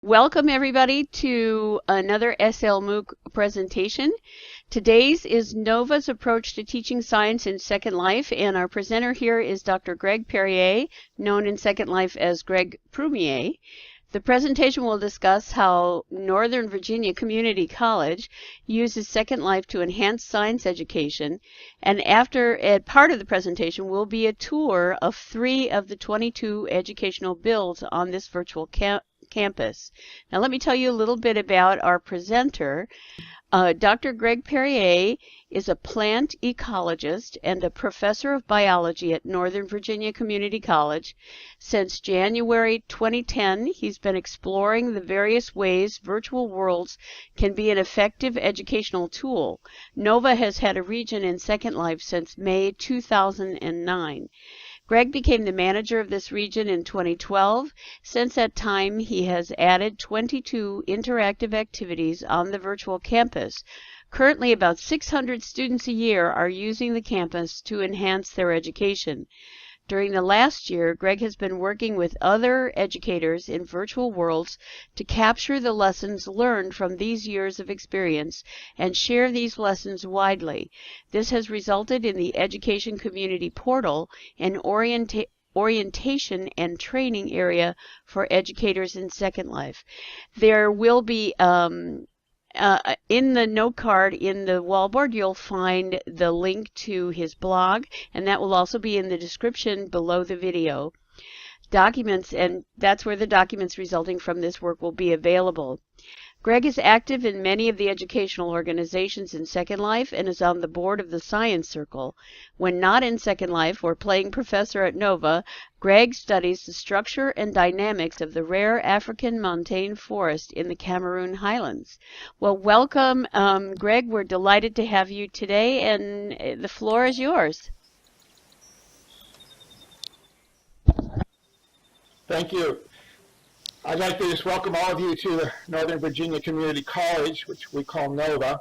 Welcome everybody to another SLMOOC presentation. Today's is NOVA's approach to teaching science in Second Life, and our presenter here is Dr. Greg Perrier, known in Second Life as Greg Prumier. The presentation will discuss how Northern Virginia Community College uses Second Life to enhance science education, and part of the presentation will be a tour of 3 of the 22 educational builds on this virtual campus. Now let me tell you a little bit about our presenter. Dr. Greg Perrier is a plant ecologist and a professor of biology at Northern Virginia Community College. Since January 2010, he's been exploring the various ways virtual worlds can be an effective educational tool. NOVA has had a region in Second Life since May 2009. Greg became the manager of this region in 2012. Since that time, he has added 22 interactive activities on the virtual campus. Currently, about 600 students a year are using the campus to enhance their education. During the last year, Greg has been working with other educators in virtual worlds to capture the lessons learned from these years of experience and share these lessons widely. This has resulted in the Education Community Portal, an orientation and training area for educators in Second Life. There will be in the note card in the wallboard, you'll find the link to his blog, and that will also be in the description below the video. Documents, and that's where the documents resulting from this work will be available. Greg is active in many of the educational organizations in Second Life and is on the board of the Science Circle. When not in Second Life or playing professor at NOVA, Greg studies the structure and dynamics of the rare African montane forest in the Cameroon Highlands. Well, welcome, Greg. We're delighted to have you today, and the floor is yours. Thank you. I'd like to just welcome all of you to the Northern Virginia Community College, which we call NOVA.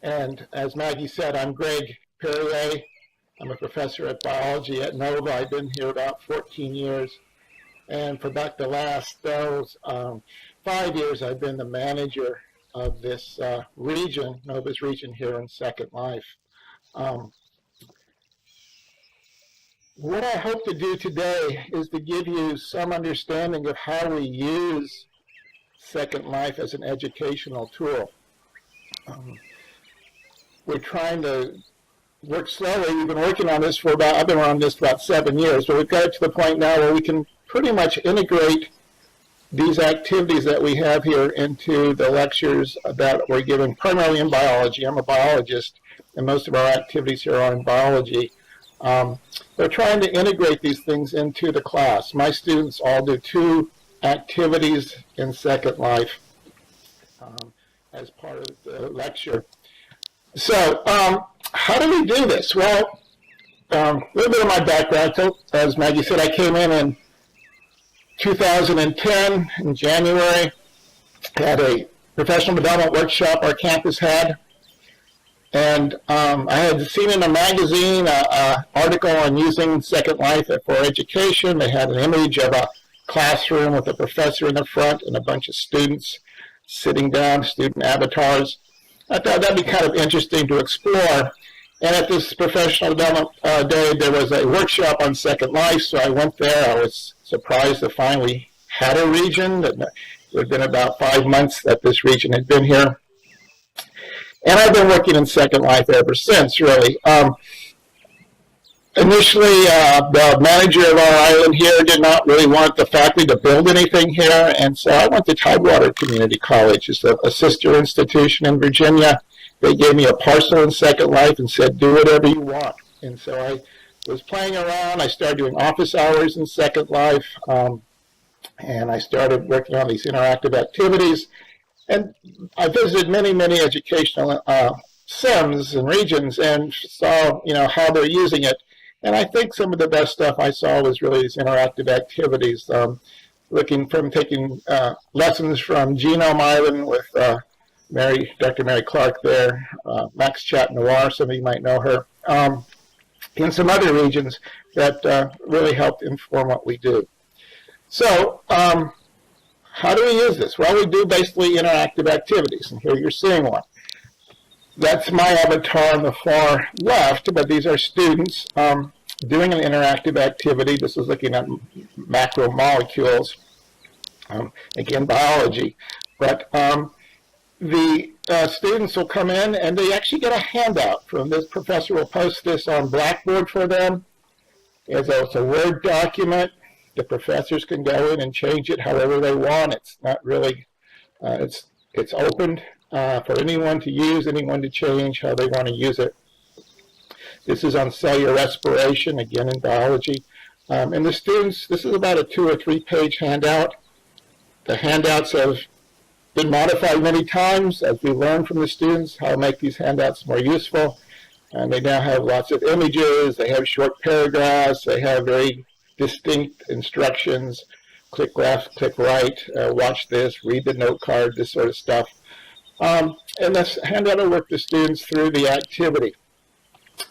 And as Maggie said, I'm Greg Perrier. I'm a professor of biology at NOVA. I've been here about 14 years. And for about the last 5 years, I've been the manager of this region, NOVA's region here in Second Life. What I hope to do today is to give you some understanding of how we use Second Life as an educational tool. We're trying to work slowly. We've been working on this I've been on this about 7 years, but we've got to the point now where we can pretty much integrate these activities that we have here into the lectures that we're given primarily in biology. I'm a biologist, and most of our activities here are in biology. We're trying to integrate these things into the class. My students all do 2 activities in Second Life as part of the lecture. So, how do we do this? Well, a little bit of my background. So, as Maggie said, I came in 2010 in January, had a professional development workshop our campus had. And I had seen in a magazine an article on using Second Life for education. They had an image of a classroom with a professor in the front and a bunch of students sitting down, student avatars. I thought that'd be kind of interesting to explore. And at this professional development day, there was a workshop on Second Life, so I went there. I was surprised to find we had a region. It had been about 5 months that this region had been here. And I've been working in Second Life ever since, really. Initially, the manager of our island here did not really want the faculty to build anything here, and so I went to Tidewater Community College. It's a sister institution in Virginia. They gave me a parcel in Second Life and said, do whatever you want. And so I was playing around. I started doing office hours in Second Life, and I started working on these interactive activities. And I visited many, many educational SIMs and regions and saw, how they're using it. And I think some of the best stuff I saw was really these interactive activities, taking lessons from Genome Island with Dr. Mary Clark there, Max Chat Noir, some of you might know her, in some other regions that really helped inform what we do. So how do we use this? Well, we do basically interactive activities, and here you're seeing one. That's my avatar on the far left, but these are students doing an interactive activity. This is looking at macromolecules, again, biology. But the students will come in, and they actually get a handout from this professor. Will post this on Blackboard for them. It's a Word document. The professors can go in and change it however they want. It's not really, it's open for anyone to use, anyone to change how they want to use it. This is on cellular respiration, again in biology. And the students, this is about a 2 or 3 page handout. The handouts have been modified many times as we learn from the students how to make these handouts more useful. And they now have lots of images, they have short paragraphs, they have very distinct instructions, click left, click right, watch this, read the note card, this sort of stuff. And this handout will work the students through the activity.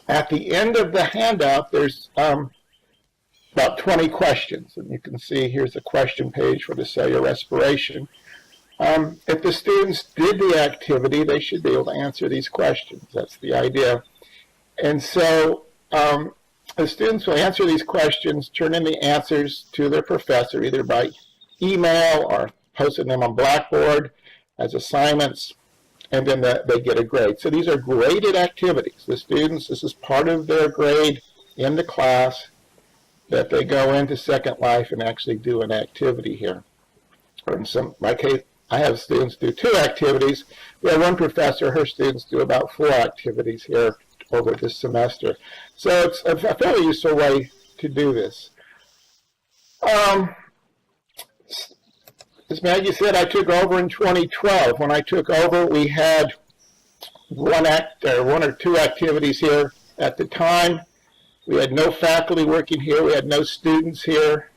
At the end of the handout, there's about 20 questions. And you can see here's a question page for the cellular respiration. If the students did the activity, they should be able to answer these questions. That's the idea. And so the students will answer these questions, turn in the answers to their professor, either by email or posting them on Blackboard as assignments, and then they get a grade. So these are graded activities. The students, this is part of their grade in the class that they go into Second Life and actually do an activity here. Or in my case, I have students do 2 activities. We have one professor, her students do about 4 activities here over this semester. So it's a fairly useful way to do this. As Maggie said, I took over in 2012. When I took over, we had one or two activities here at the time. We had no faculty working here. We had no students here.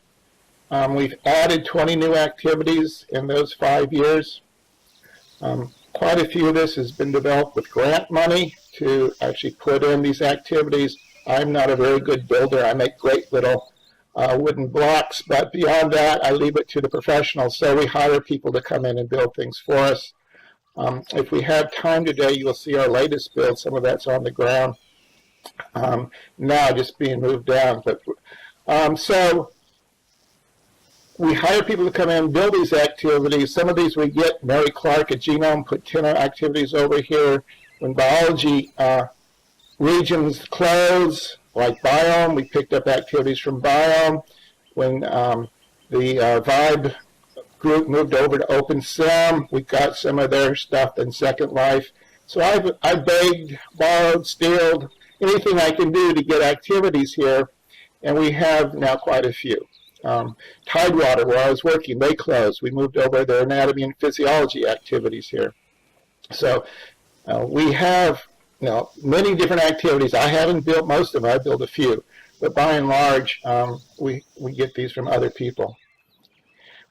We've added 20 new activities in those 5 years. Quite a few of this has been developed with grant money to actually put in these activities. I'm not a very good builder. I make great little wooden blocks, but beyond that, I leave it to the professionals. So we hire people to come in and build things for us. If we have time today, you'll see our latest build. Some of that's on the ground now, just being moved down. But so we hire people to come in and build these activities. Some of these we get. Mary Clark at Genome put 10 activities over here. When biology regions close, like Biome, we picked up activities from Biome. When the Vibe group moved over to OpenSim, we got some of their stuff in Second Life. So I begged, borrowed, stealed, anything I can do to get activities here, and we have now quite a few. Tidewater, where I was working, they closed. We moved over their anatomy and physiology activities here. So we have many different activities. I haven't built most of them. I built a few. But by and large, we get these from other people.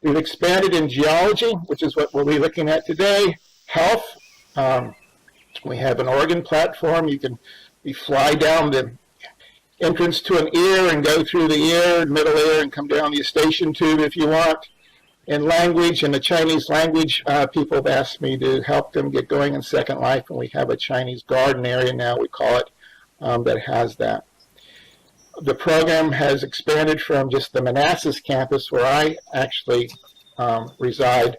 We've expanded in geology, which is what we'll be looking at today. Health. We have an organ platform. You fly down the entrance to an ear and go through the ear, middle ear, and come down the eustachian tube if you want. In language, in the Chinese language, people have asked me to help them get going in Second Life, and we have a Chinese garden area now, we call it, that has that. The program has expanded from just the Manassas campus, where I actually reside,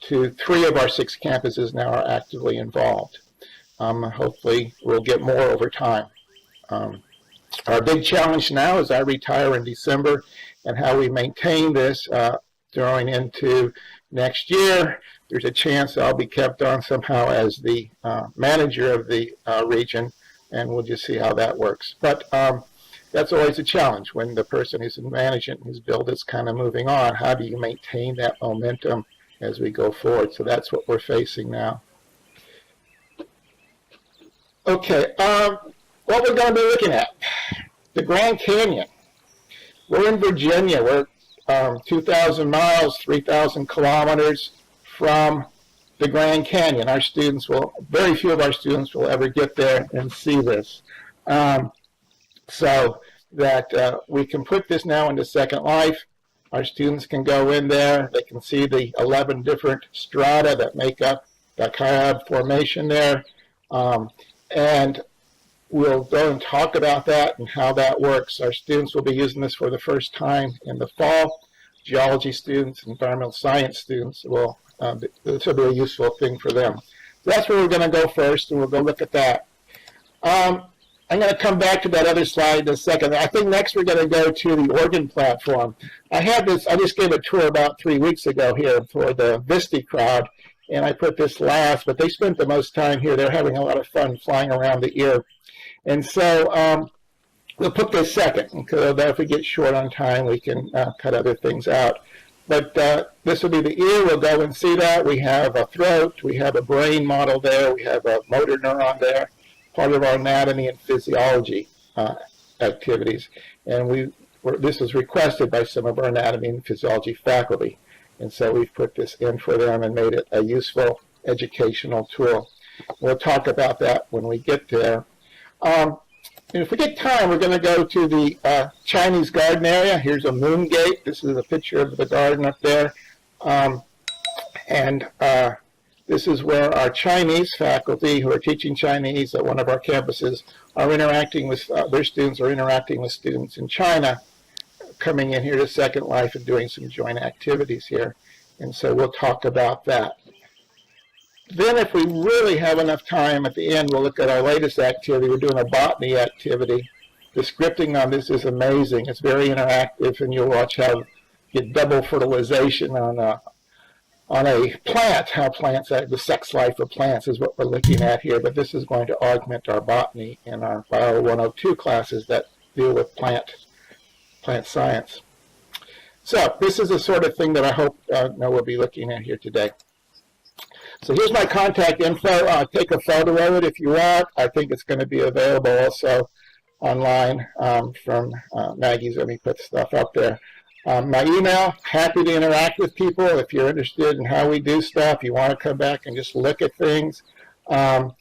to 3 of our 6 campuses now are actively involved. Hopefully, we'll get more over time. Our big challenge now is I retire in December, and how we maintain this going into next year. There's a chance I'll be kept on somehow as the manager of the region, and we'll just see how that works. But that's always a challenge when the person who's in management, who's built is kind of moving on. How do you maintain that momentum as we go forward? So that's what we're facing now. Okay, what we're going to be looking at, the Grand Canyon. We're in Virginia. We're 2,000 miles, 3,000 kilometers from the Grand Canyon. Our students very few of our students will ever get there and see this. So that we can put this now into Second Life. Our students can go in there. They can see the 11 different strata that make up the CoOp formation there. And we'll go and talk about that and how that works. Our students will be using this for the first time in the fall. Geology students, environmental science students, this will be a useful thing for them. So that's where we're going to go first, and we'll go look at that. I'm going to come back to that other slide in a second. I think next we're going to go to the organ platform. I just gave a tour about 3 weeks ago here for the Visti crowd, and I put this last, but they spent the most time here. They're having a lot of fun flying around the ear. And so we'll put this second, because if we get short on time, we can cut other things out. But this will be the ear. We'll go and see that. We have a throat. We have a brain model there. We have a motor neuron there, part of our anatomy and physiology activities. And this was requested by some of our anatomy and physiology faculty. And so we've put this in for them and made it a useful educational tool. We'll talk about that when we get there. And if we get time, we're going to go to the Chinese garden area. Here's a moon gate. This is a picture of the garden up there. This is where our Chinese faculty who are teaching Chinese at one of our campuses are interacting with, their students are interacting with students in China, coming in here to Second Life and doing some joint activities here. And so we'll talk about that. Then if we really have enough time at the end, we'll look at our latest activity. We're doing a botany activity. The scripting on this is amazing. It's very interactive, and you'll watch how you get double fertilization on a plant, how plants, the sex life of plants is what we're looking at here. But this is going to augment our botany in our Bio 102 classes that deal with plant science. So this is the sort of thing that I hope we'll be looking at here today. So here's my contact info. Take a photo of it if you want. I think it's going to be available also online from Maggie's. Let me put stuff up there. My email, happy to interact with people. If you're interested in how we do stuff, you want to come back and just look at things. I'm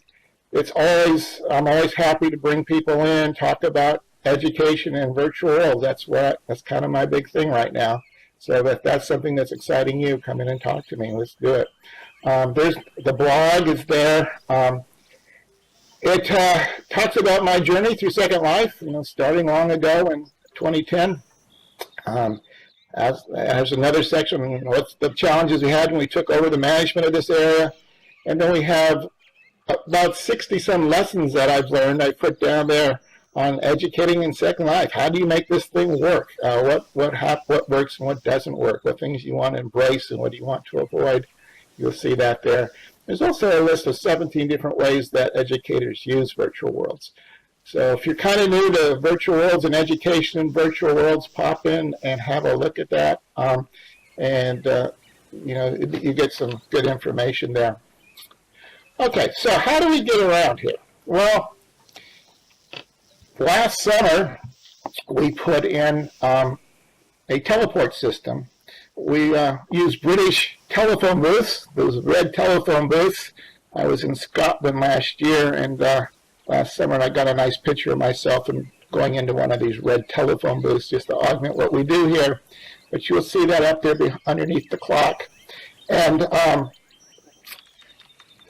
always happy to bring people in, talk about education and virtual worlds. That's kind of my big thing right now. So if that's something that's exciting you, come in and talk to me. Let's do it. The blog is there. It talks about my journey through Second Life, starting long ago in 2010. Has another section, what's the challenges we had when we took over the management of this area. And then we have about 60-some lessons that I've learned. I put down there on educating in Second Life. How do you make this thing work? What works and what doesn't work? What things you want to embrace and what do you want to avoid? You'll see that there. There's also a list of 17 different ways that educators use virtual worlds. So if you're kind of new to virtual worlds and education in virtual worlds, pop in and have a look at that. You get some good information there. Okay, so how do we get around here? Well, last summer we put in a teleport system. We used British telephone booths, those red telephone booths. I was in Scotland last year, and last summer I got a nice picture of myself and going into one of these red telephone booths just to augment what we do here. But you'll see that up there underneath the clock. And it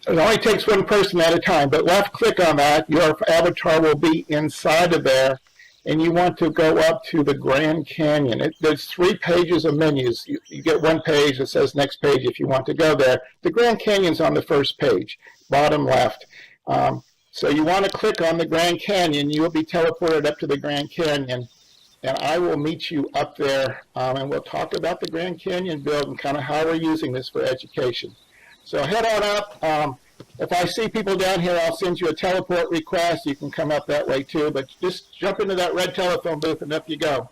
only takes one person at a time, but left click on that, your avatar will be inside of there, and you want to go up to the Grand Canyon. There's 3 pages of menus. You get one page that says next page if you want to go there. The Grand Canyon's on the first page, bottom left. So you want to click on the Grand Canyon. You will be teleported up to the Grand Canyon, and I will meet you up there, and we'll talk about the Grand Canyon build and kind of how we're using this for education. So head on up. If I see people down here, I'll send you a teleport request. You can come up that way too, but just jump into that red telephone booth and up you go.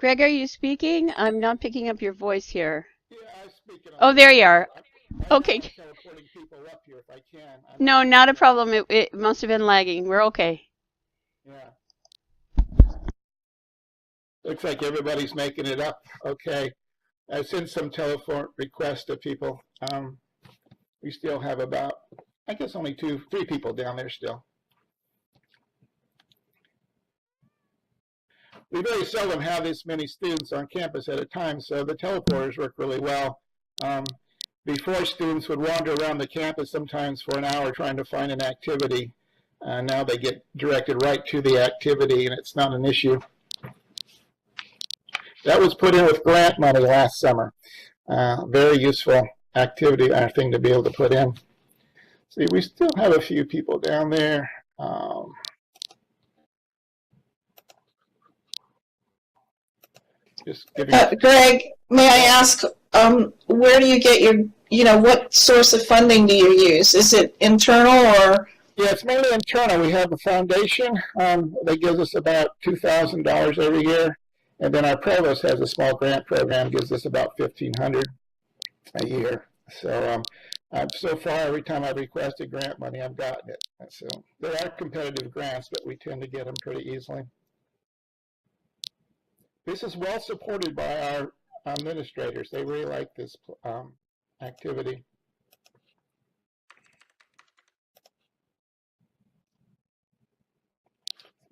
Greg, are you speaking? I'm not picking up your voice here. Yeah, I'm speaking. Oh, there you are. Okay. I'm teleporting people up here if I can. No, not a problem. It must have been lagging. We're okay. Yeah. Looks like everybody's making it up. Okay. I've sent some telephone requests to people. We still have about, I guess, only 3 people down there still. We very seldom have this many students on campus at a time, so the teleporters work really well. Before, students would wander around the campus sometimes for an hour trying to find an activity. Now they get directed right to the activity, and it's not an issue. That was put in with grant money last summer. Very useful activity, thing to be able to put in. See, we still have a few people down there. Greg, may I ask, where do you get your, what source of funding do you use? Is it internal or? Yeah, it's mainly internal. We have a foundation that gives us about $2,000 every year. And then our provost has a small grant program, gives us about $1,500 a year. So so far, every time I've requested grant money, I've gotten it. So there are competitive grants, but we tend to get them pretty easily. This is well supported by our administrators. They really like this activity.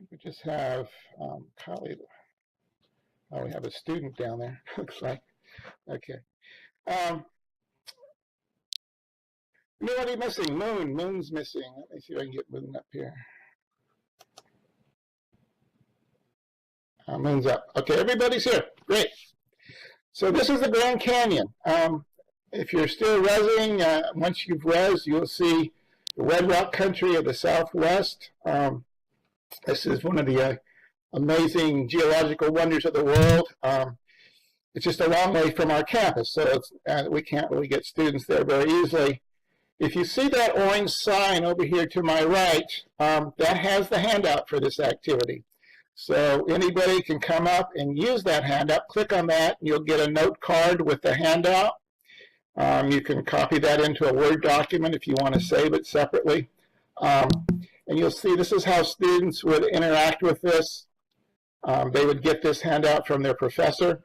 We just have Kylie. Oh, we have a student down there, looks like. Okay. Nobody missing. Moon's missing. Let me see if I can get Moon up here. Moon's up. Okay, everybody's here. Great. So this is the Grand Canyon. If you're still rezzing, once you've rezzed, you'll see the Red Rock country of the Southwest. This is one of the amazing geological wonders of the world. It's just a long way from our campus, so it's, we can't really get students there very easily. If you see that orange sign over here to my right, that has the handout for this activity. So anybody can come up and use that handout. Click on that, and you'll get a note card with the handout. You can copy that into a Word document if you want to save it separately. And you'll see this is how students would interact with this. They would get this handout from their professor.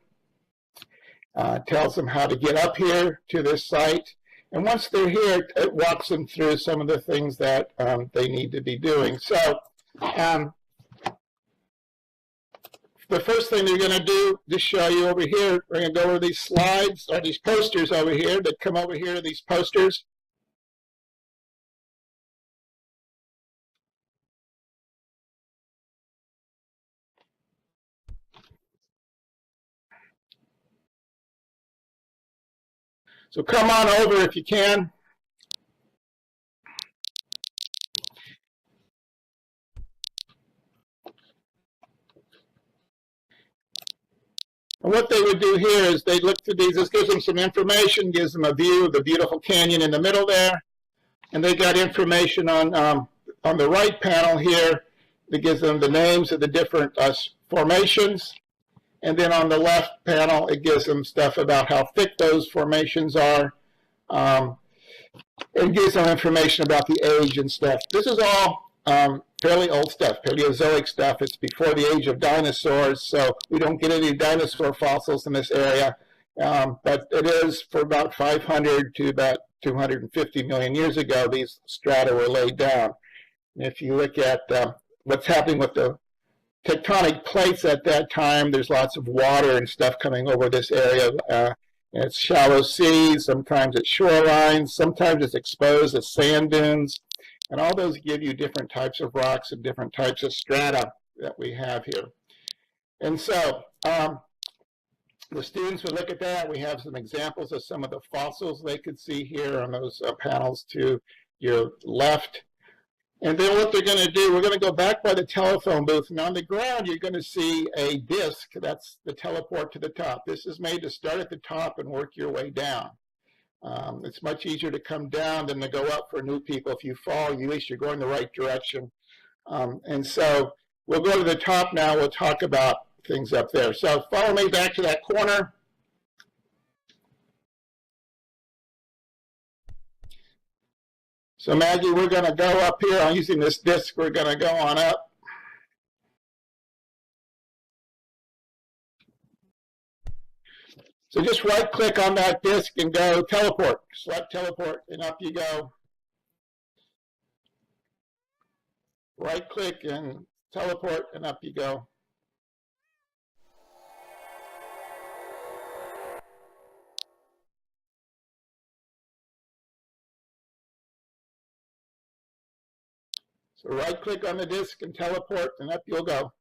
Tells them how to get up here to this site. And once they're here, it walks them through some of the things that they need to be doing. So the first thing they're going to do, just show you over here, we're going to go over these slides, or these posters over here, that come over here to these posters. So come on over if you can. And what they would do here is they look through these. This gives them some information, gives them a view of the beautiful canyon in the middle there. And they got information on the right panel here that gives them the names of the different formations. And then on the left panel, it gives them stuff about how thick those formations are. It gives them information about the age and stuff. This is all fairly old stuff, Paleozoic stuff. It's before the age of dinosaurs, so we don't get any dinosaur fossils in this area. But it is for about 500 to about 250 million years ago, these strata were laid down. And if you look at what's happening with the tectonic plates at that time, there's lots of water and stuff coming over this area. It's shallow seas, sometimes it's shorelines, sometimes it's exposed as sand dunes. And all those give you different types of rocks and different types of strata that we have here. And so the students would look at that. We have some examples of some of the fossils they could see here on those panels to your left. And then what they're going to do, we're going to go back by the telephone booth. And on the ground, you're going to see a disc. That's the teleport to the top. This is made to start at the top and work your way down. It's much easier to come down than to go up for new people. If you fall, at least you're going the right direction. And so we'll go to the top now. We'll talk about things up there. So follow me back to that corner. So Maggie, we're going to go up here. I'm using this disc. We're going to go on up. So just right click on that disc and go teleport. Select teleport and up you go. Right click and teleport and up you go. So right click on the disc and teleport and up you'll go.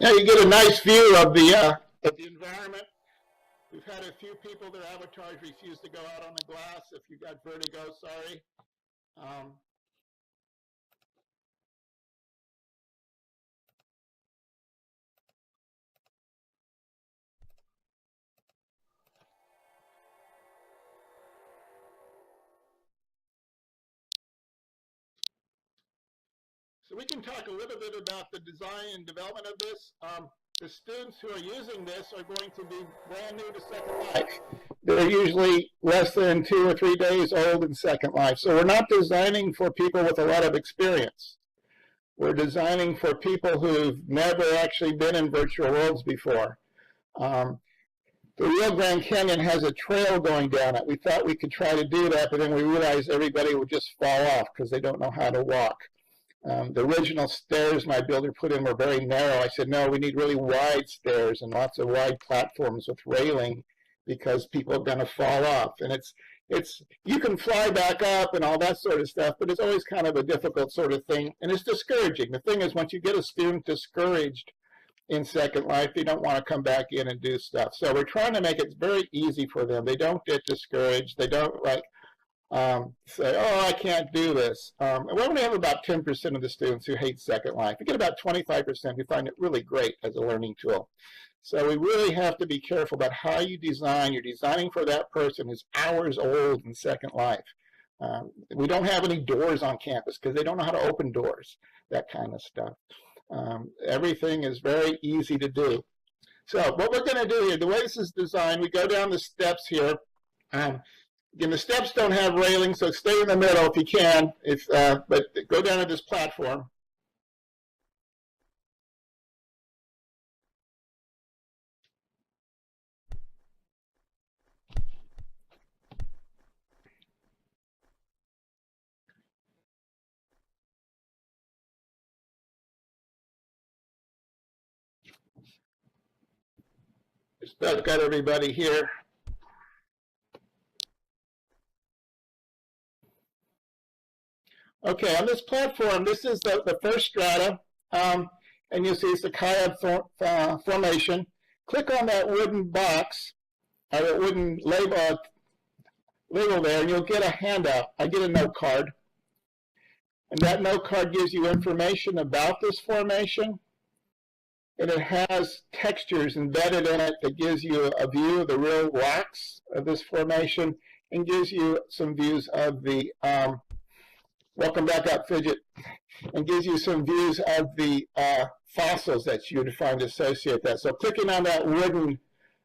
Now you get a nice view of the environment. We've had a few people, their avatars refuse to go out on the glass. If you got vertigo, sorry. So we can talk a little bit about the design and development of this. The students who are using this are going to be brand new to Second Life. They're usually less than 2 or 3 days old in Second Life. So we're not designing for people with a lot of experience. We're designing for people who've never actually been in virtual worlds before. The real Grand Canyon has a trail going down it. We thought we could try to do that, but then we realized everybody would just fall off because they don't know how to walk. The original stairs my builder put in were very narrow. I said, no, we need really wide stairs and lots of wide platforms with railing because people are going to fall off. And you can fly back up and all that sort of stuff, but it's always kind of a difficult sort of thing. And it's discouraging. The thing is, once you get a student discouraged in Second Life, they don't want to come back in and do stuff. So we're trying to make it very easy for them. They don't get discouraged. They don't say, oh, I can't do this. We only have about 10% of the students who hate Second Life. We get about 25% who find it really great as a learning tool. So we really have to be careful about how you design. You're designing for that person who's hours old in Second Life. We don't have any doors on campus because they don't know how to open doors, that kind of stuff. Everything is very easy to do. So what we're going to do here, the way this is designed, we go down the steps here. Again, the steps don't have railings, so stay in the middle if you can. But go down to this platform. Just about got everybody here. Okay, on this platform, this is the first strata, and you'll see it's the CoOp formation. Click on that wooden box, or that wooden label there, and you'll get a handout. I get a note card, and that note card gives you information about this formation, and it has textures embedded in it that gives you a view of the real rocks of this formation, and gives you some views of the welcome back up, Fidget, and gives you some views of the fossils that you would find associate that. So clicking on that wooden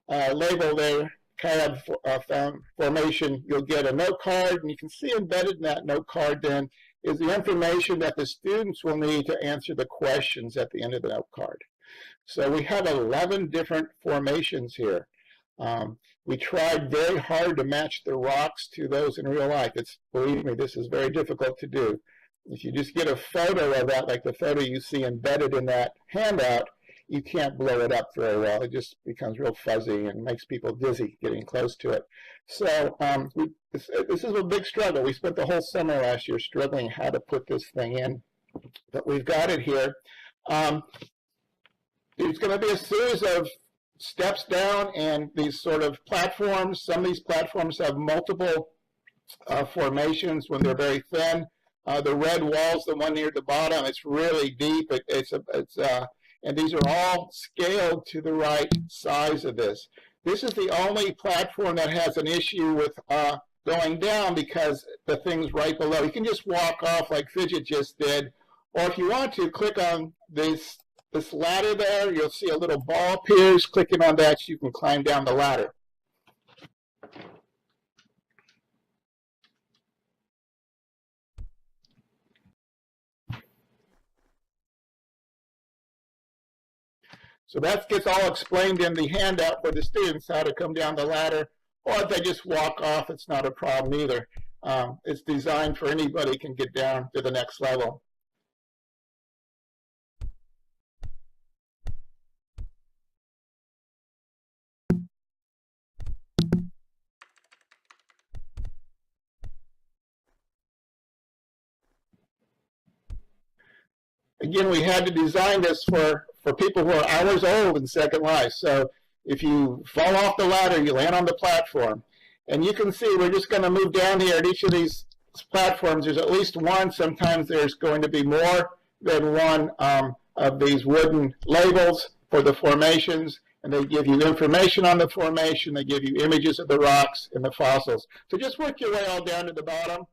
label there, CoOp formation, you'll get a note card, and you can see embedded in that note card then is the information that the students will need to answer the questions at the end of the note card. So we have 11 different formations here. We tried very hard to match the rocks to those in real life. Believe me, this is very difficult to do. if you just get a photo of that, like the photo you see embedded in that handout, you can't blow it up very well. It just becomes real fuzzy and makes people dizzy getting close to it. So this is a big struggle. We spent the whole summer last year struggling how to put this thing in, but we've got it here. There's going to be a series of steps down and these sort of platforms. Some of these platforms have multiple formations when they're very thin. The red wall's the one near the bottom. It's really deep. And these are all scaled to the right size of this. This is the only platform that has an issue with going down because the thing's right below. You can just walk off like Fidget just did, or if you want to, click on this ladder there. You'll see a little ball appears. Clicking on that, you can climb down the ladder. So that gets all explained in the handout for the students, how to come down the ladder. Or if they just walk off, it's not a problem either. It's designed for anybody can get down to the next level. Again, we had to design this for people who are hours old in Second Life. So if you fall off the ladder, you land on the platform. And you can see we're just going to move down here at each of these platforms. There's at least one. Sometimes there's going to be more than one of these wooden labels for the formations. And they give you information on the formation. They give you images of the rocks and the fossils. So just work your way all down to the bottom.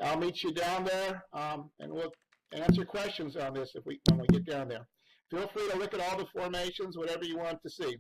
I'll meet you down there, and we'll answer questions on this when we get down there. Feel free to look at all the formations, whatever you want to see.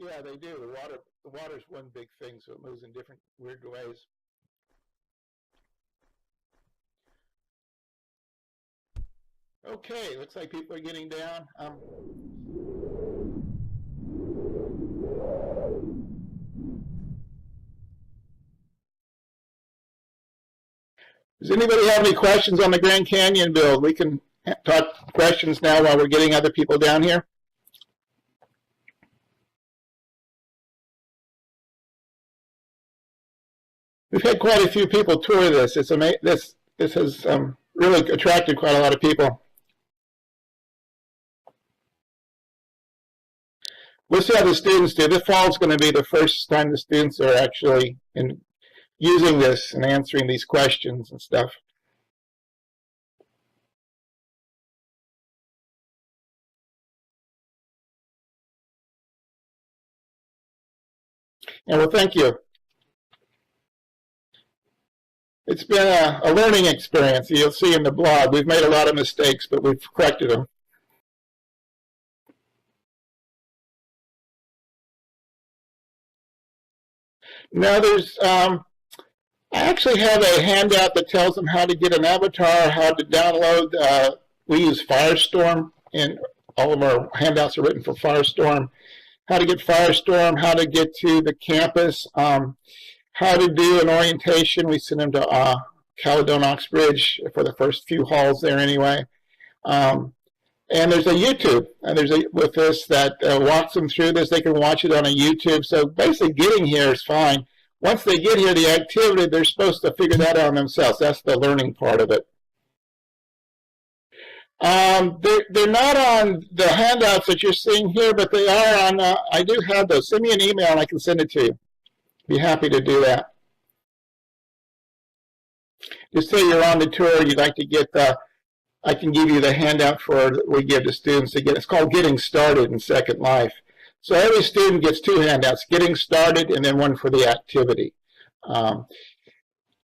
Yeah, they do. The water's one big thing, so it moves in different weird ways. Okay, looks like people are getting down. Does anybody have any questions on the Grand Canyon build? We can talk questions now while we're getting other people down here. We've had quite a few people tour this. This has really attracted quite a lot of people. We'll see how the students do. This fall is going to be the first time the students are actually using this and answering these questions and stuff. And well, thank you. It's been a learning experience. You'll see in the blog, we've made a lot of mistakes, but we've corrected them. Now I actually have a handout that tells them how to get an avatar, how to download. We use Firestorm, and all of our handouts are written for Firestorm. How to get Firestorm, how to get to the campus, how to do an orientation. We send them to Caledon Oxbridge for the first few halls there anyway. And there's a YouTube, and with this that walks them through this. They can watch it on a YouTube. So basically getting here is fine. Once they get here, the activity, they're supposed to figure that out themselves. That's the learning part of it. They're not on the handouts that you're seeing here, but they are on, I do have those. Send me an email and I can send it to you. Be happy to do that. Just say you're on the tour, you'd like to get I can give you the handout we give to students to get. It's called Getting Started in Second Life. So every student gets 2 handouts, Getting Started and then one for the activity.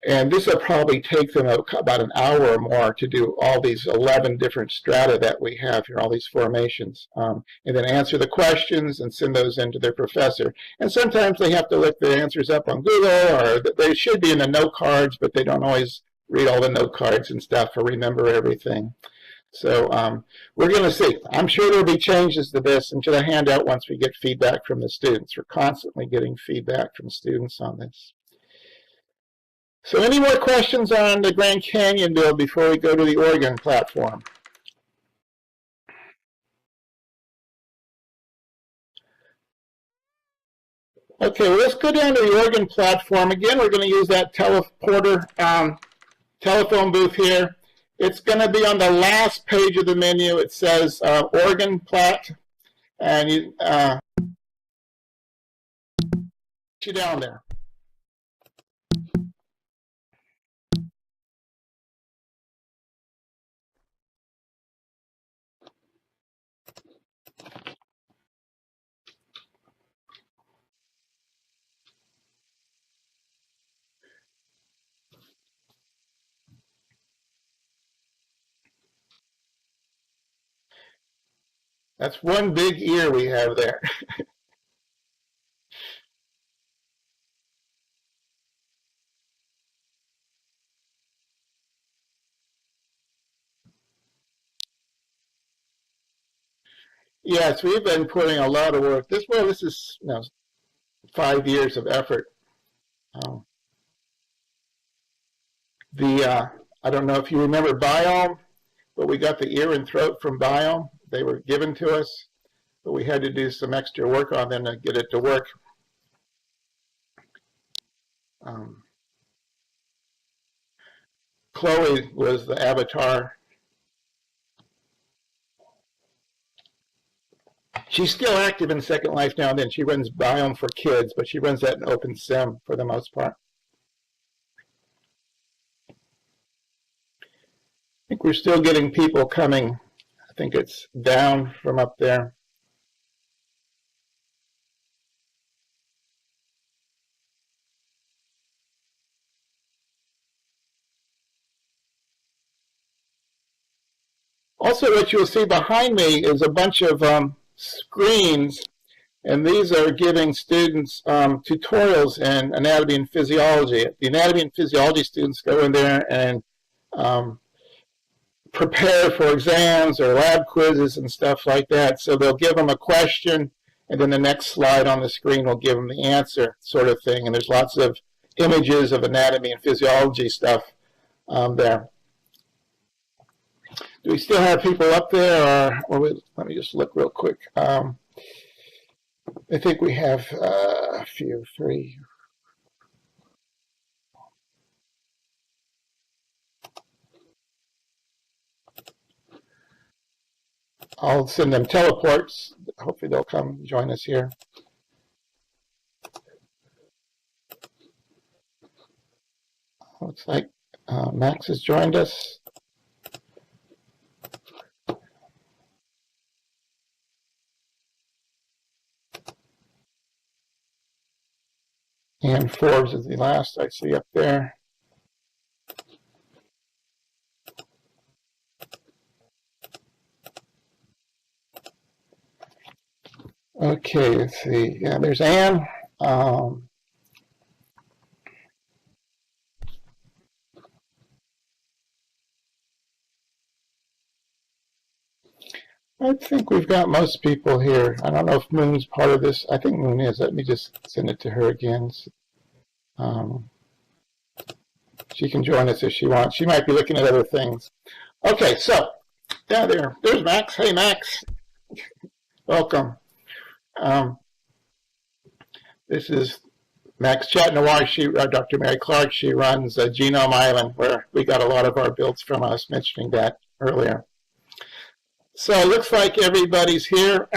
And this will probably take them about an hour or more to do all these 11 different strata that we have here, all these formations, and then answer the questions and send those in to their professor. And sometimes they have to look the answers up on Google, or they should be in the note cards, but they don't always read all the note cards and stuff or remember everything. So we're going to see. I'm sure there'll be changes to this and to the handout once we get feedback from the students. We're constantly getting feedback from students on this. So any more questions on the Grand Canyon build before we go to the Oregon platform? Okay, well, let's go down to the Oregon platform. Again, we're going to use that teleporter telephone booth here. It's going to be on the last page of the menu. It says Oregon Plat, and you down there. That's one big ear we have there. Yes, we've been putting a lot of work. This is 5 years of effort. I don't know if you remember Biome, but we got the ear and throat from Biome. They were given to us, but we had to do some extra work on them to get it to work. Chloe was the avatar. She's still active in Second Life now and then. She runs Biome for kids, but she runs that in OpenSim for the most part. I think we're still getting people coming. I think it's down from up there. Also, what you'll see behind me is a bunch of screens, and these are giving students tutorials in anatomy and physiology. The anatomy and physiology students go in there and prepare for exams or lab quizzes and stuff like that. So they'll give them a question, and then the next slide on the screen will give them the answer, sort of thing. And there's lots of images of anatomy and physiology stuff there. Do we still have people up there, or let me just look real quick. I think we have a few, 3. I'll send them teleports. Hopefully they'll come join us here. Looks like Max has joined us. And Forbes is the last I see up there. Okay, let's see. Yeah, there's Ann. I think we've got most people here. I don't know if Moon's part of this. I think Moon is. Let me just send it to her again. She can join us if she wants. She might be looking at other things. Okay, so, yeah, there's Max. Hey, Max. Welcome. This is Max Chatnoir, Dr. Mary Clark. She runs Genome Island, where we got a lot of our builds from. I was mentioning that earlier. So it looks like everybody's here.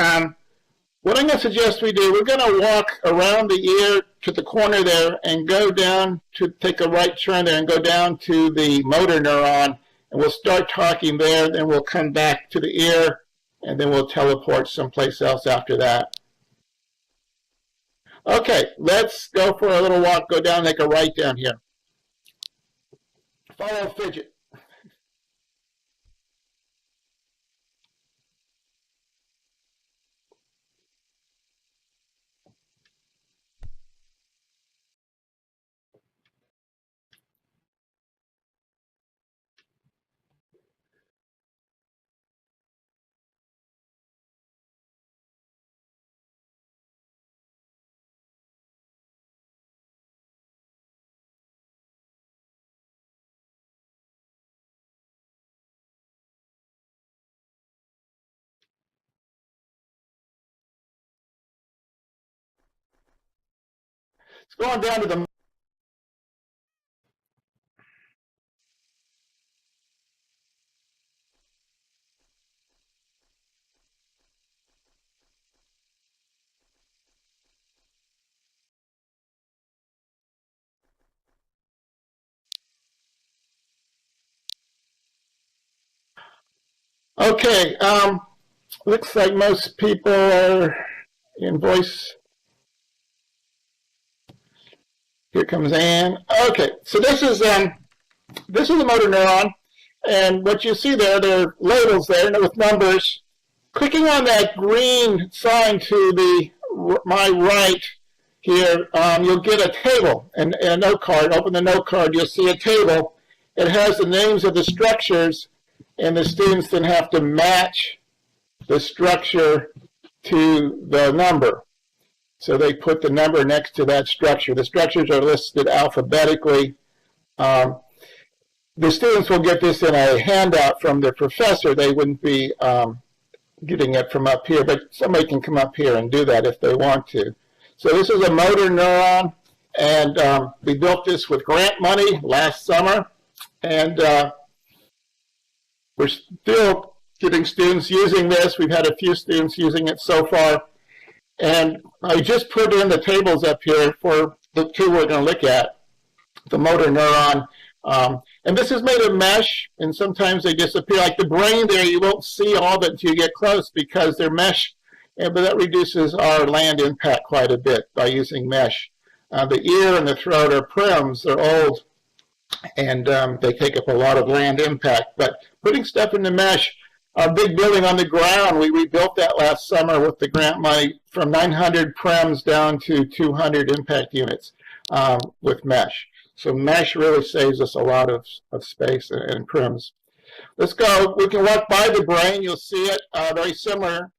What I'm going to suggest we do, we're going to walk around the ear to the corner there and go down to take a right turn there and go down to the motor neuron, and we'll start talking there, then we'll come back to the ear, and then we'll teleport someplace else after that. Okay, let's go for a little walk, go down, make a right down here. Follow Fidget. It's going down to the Okay, looks like most people are in voice. Here comes Ann. Okay, so this is a motor neuron, and what you see there are labels there with numbers. Clicking on that green sign to my right here, you'll get a table and a note card. Open the note card, you'll see a table. It has the names of the structures, and the students then have to match the structure to the number. So they put the number next to that structure. The structures are listed alphabetically. The students will get this in a handout from their professor. They wouldn't be getting it from up here, but somebody can come up here and do that if they want to. So this is a motor neuron, and we built this with grant money last summer, and we're still getting students using this. We've had a few students using it so far. And I just put in the tables up here for the two we're going to look at, the motor neuron. And this is made of mesh, and sometimes they disappear. Like the brain there, you won't see all of it until you get close because they're mesh, but that reduces our land impact quite a bit by using mesh. The ear and the throat are prims, they're old, and they take up a lot of land impact. But putting stuff in the mesh, our big building on the ground, we rebuilt that last summer with the grant money from 900 prims down to 200 impact units with mesh. So mesh really saves us a lot of space and prims. Let's go. We can walk by the brain. You'll see it very similar.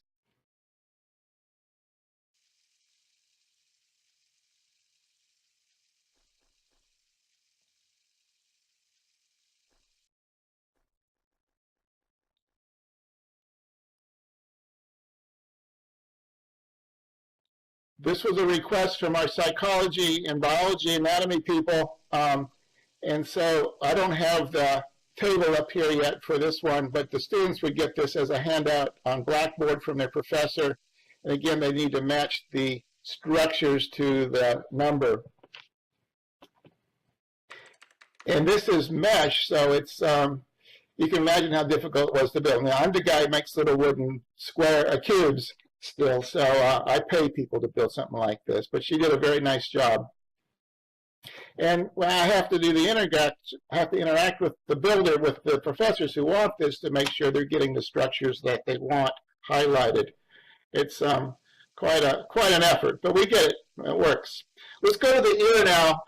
This was a request from our psychology and biology anatomy people. And so I don't have the table up here yet for this one, but the students would get this as a handout on Blackboard from their professor. And again, they need to match the structures to the number. And this is mesh, so it's, you can imagine how difficult it was to build. Now, I'm the guy who makes little wooden cubes still, so I pay people to build something like this, but she did a very nice job. And when I have to do the interact with the builder, with the professors who want this, to make sure they're getting the structures that they want highlighted. It's quite an effort, but we get it. It works. Let's go to the ear now,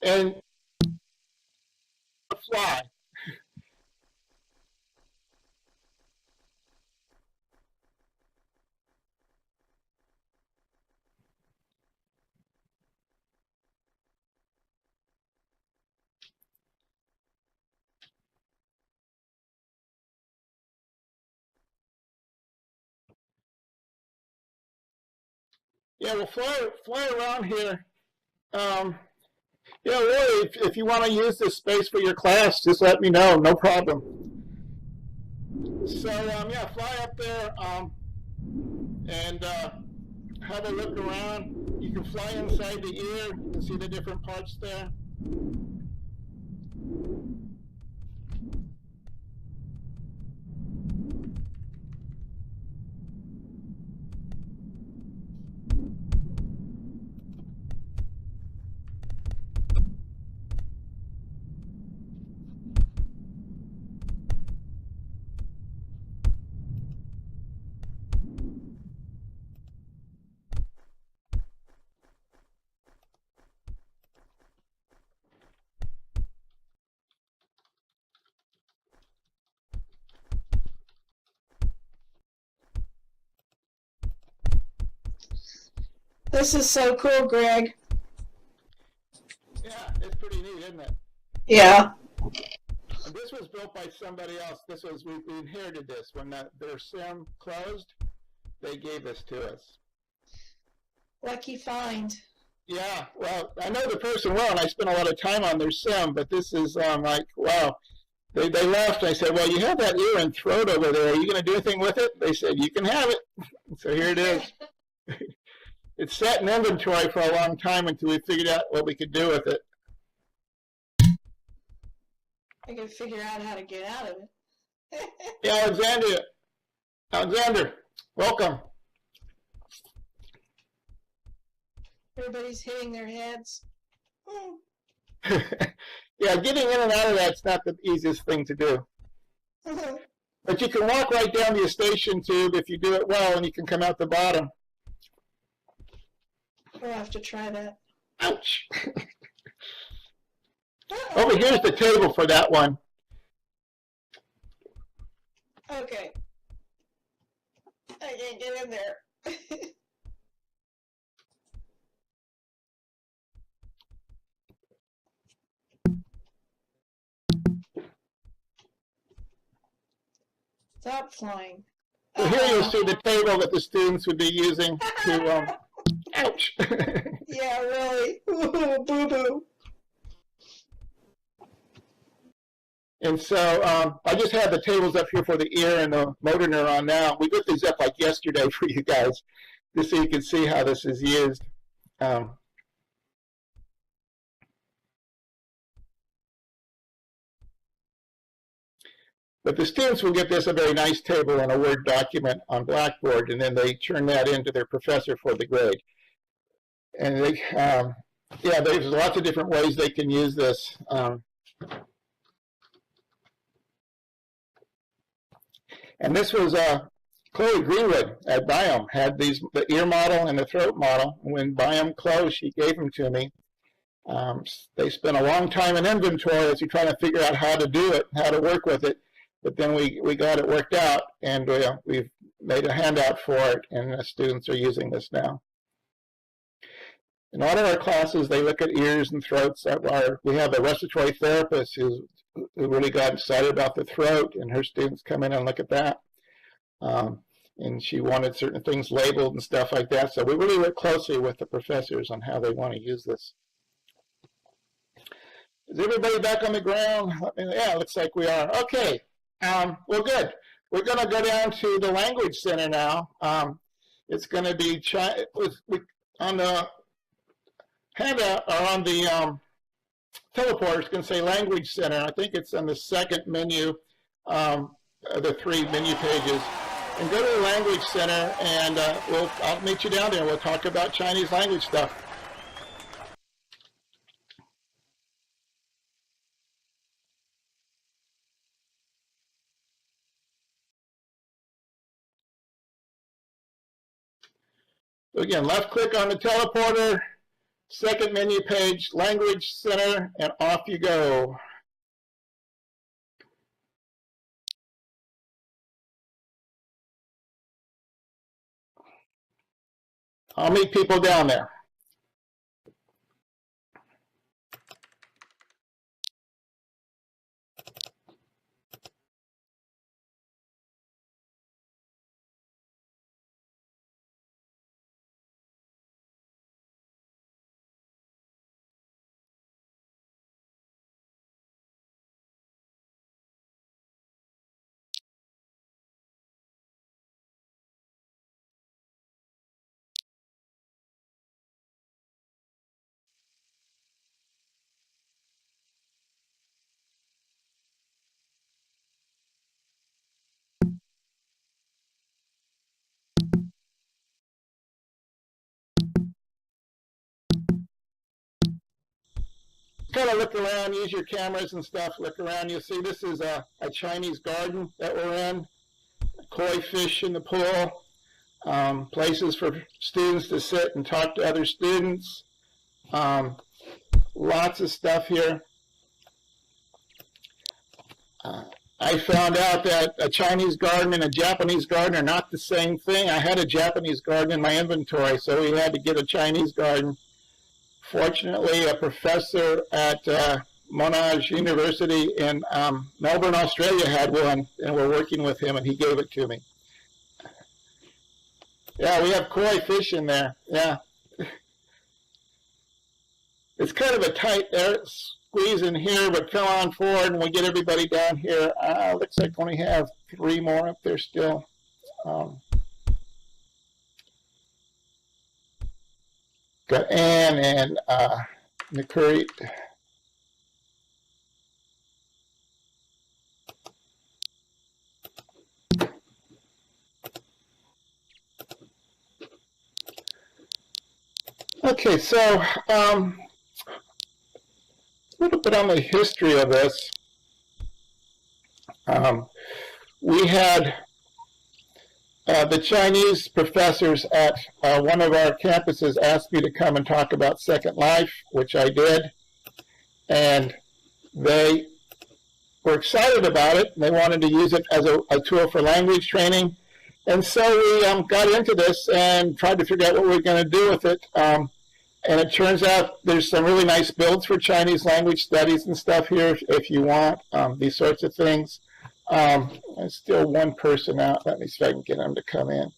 and fly. Yeah, we'll fly around here. Yeah, really, if you want to use this space for your class, just let me know. No problem. So, yeah, fly up there and have a look around. You can fly inside the ear. You can see the different parts there. This is so cool, Greg. Yeah, it's pretty neat, isn't it? Yeah. And this was built by somebody else. We inherited this. When their sim closed, they gave this to us. Lucky find. Yeah, well, I know the person well, and I spent a lot of time on their sim, but this is like, wow. They left, and I said, well, you have that ear and throat over there. Are you going to do anything with it? They said, you can have it. So here it is. It's sat in inventory for a long time until we figured out what we could do with it. I can figure out how to get out of it. Yeah, Alexander, welcome. Everybody's hitting their heads. Yeah, getting in and out of that's not the easiest thing to do. But you can walk right down the eustachian tube if you do it well, and you can come out the bottom. We'll have to try that. Ouch. Over here's the table for that one. Okay. I can't get in there. Stop flying. So here you'll see the table that the students would be using to, ouch. Yeah, really. Boo-boo. And so I just have the tables up here for the ear and the motor neuron now. We put these up like yesterday for you guys, just so you can see how this is used. But the students will get this a very nice table in a Word document on Blackboard, and then they turn that into their professor for the grade. And they, yeah, there's lots of different ways they can use this. And this was Chloe Greenwood at Biome, had these, the ear model and the throat model. When Biome closed, she gave them to me. They spent a long time in inventory as we try to figure out how to do it, how to work with it. But then we got it worked out, and we've made a handout for it, and the students are using this now. In all of our classes, they look at ears and throats. We have a respiratory therapist who really got excited about the throat, and her students come in and look at that. And she wanted certain things labeled and stuff like that. So we really work closely with the professors on how they want to use this. Is everybody back on the ground? Yeah, looks like we are. Okay. Well, good. We're going to go down to the Language Center now. It's going to be on the handout, or on the teleporter, it's going to say Language Center. I think it's on the second menu, the 3 menu pages. And go to the Language Center, and I'll meet you down there. We'll talk about Chinese language stuff. Again, left click on the teleporter, second menu page, Language Center, and off you go. I'll meet people down there. Kind of look around, use your cameras and stuff, look around. You'll see this is a Chinese garden that we're in, koi fish in the pool, places for students to sit and talk to other students, lots of stuff here. I found out that a Chinese garden and a Japanese garden are not the same thing. I had a Japanese garden in my inventory, so we had to get a Chinese garden. Fortunately, a professor at Monash University in Melbourne, Australia had one, and we're working with him, and he gave it to me. Yeah, we have koi fish in there. Yeah. It's kind of a tight squeeze in here, but come on forward, and we'll get everybody down here. Looks like we only have 3 more up there still. Got Anne and McCurry. Okay, so a little bit on the history of this. We had the Chinese professors at one of our campuses asked me to come and talk about Second Life, which I did, and they were excited about it. They wanted to use it as a tool for language training, and so we got into this and tried to figure out what we were going to do with it. And it turns out there's some really nice builds for Chinese language studies and stuff here if you want these sorts of things. There's still one person out. Let me see if I can get him to come in.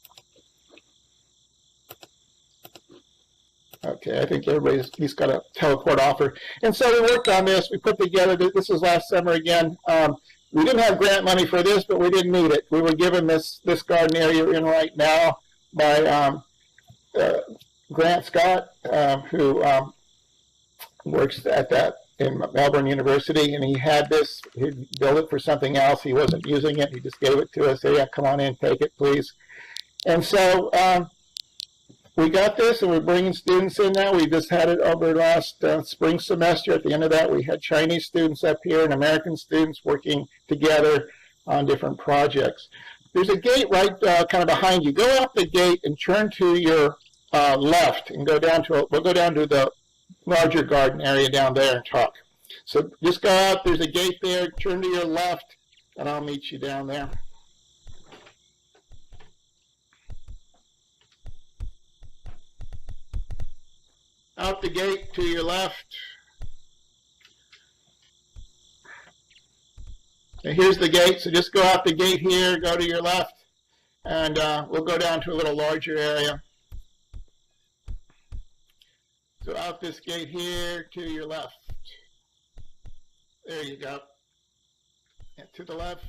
Okay, I think he's got a teleport offer. And so we worked on this. We put together, this was last summer again. We didn't have grant money for this, but we didn't need it. We were given this garden area we're in right now by Grant Scott, who works at that in Melbourne University, and he had this. He built it for something else. He wasn't using it. He just gave it to us. Said, "Yeah, come on in, take it, please." And so we got this, and we're bringing students in now. We just had it over last spring semester. At the end of that, we had Chinese students up here and American students working together on different projects. There's a gate right kind of behind you. Go out the gate and turn to your left, and we'll go down to the larger garden area down there and talk. So just go out, there's a gate there, turn to your left, and I'll meet you down there. Out the gate to your left. And here's the gate, so just go out the gate here, go to your left, and we'll go down to a little larger area. So out this gate here to your left. There you go. And to the left.